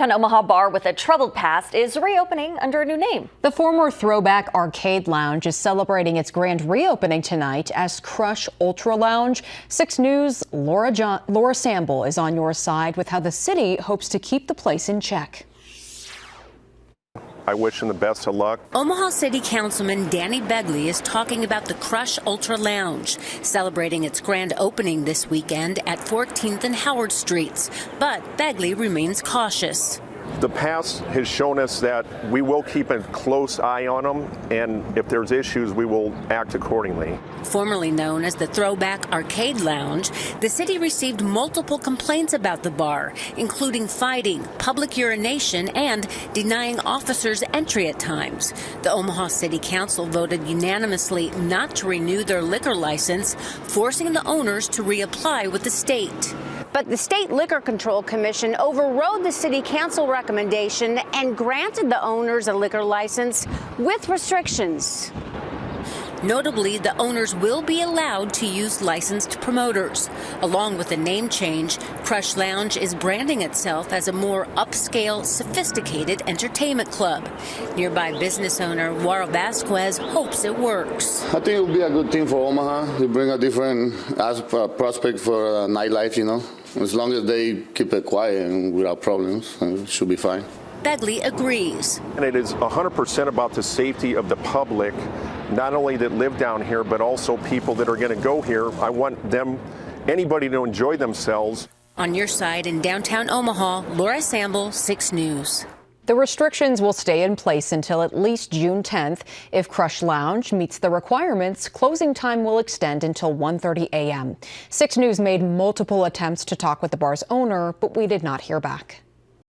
An Omaha bar with a troubled past is reopening under a new name. The former Throwback Arcade Lounge is celebrating its grand reopening tonight as Crush Ultra Lounge. 6 News' Laura Samble is on your side with how the city hopes to keep the place in check. I wish him the best of luck. Omaha City Councilman Danny Begley is talking about the Crush Ultra Lounge, celebrating its grand opening this weekend at 14th and Howard Streets. But Begley remains cautious. The past has shown us that we will keep a close eye on them, and if there's issues, we will act accordingly. Formerly known as the Throwback Arcade Lounge, the city received multiple complaints about the bar, including fighting, public urination, and denying officers entry at times. The Omaha City Council voted unanimously not to renew their liquor license, forcing the owners to reapply with the state. But the State Liquor Control Commission overrode the City Council recommendation and granted the owners a liquor license with restrictions. Notably, the owners will be allowed to use licensed promoters. Along with the name change, Crush Lounge is branding itself as a more upscale, sophisticated entertainment club. Nearby business owner Wara Vasquez hopes it works. I think it will be a good thing for Omaha to bring a different prospect for nightlife, As long as they keep it quiet and without problems, it should be fine. Begley agrees. And it is 100% about the safety of the public, not only that live down here, but also people that are going to go here. I want anybody to enjoy themselves. On your side in downtown Omaha, Laura Samble, 6 News. The restrictions will stay in place until at least June 10th. If Crush Lounge meets the requirements, closing time will extend until 1:30 a.m. 6 News made multiple attempts to talk with the bar's owner, but we did not hear back.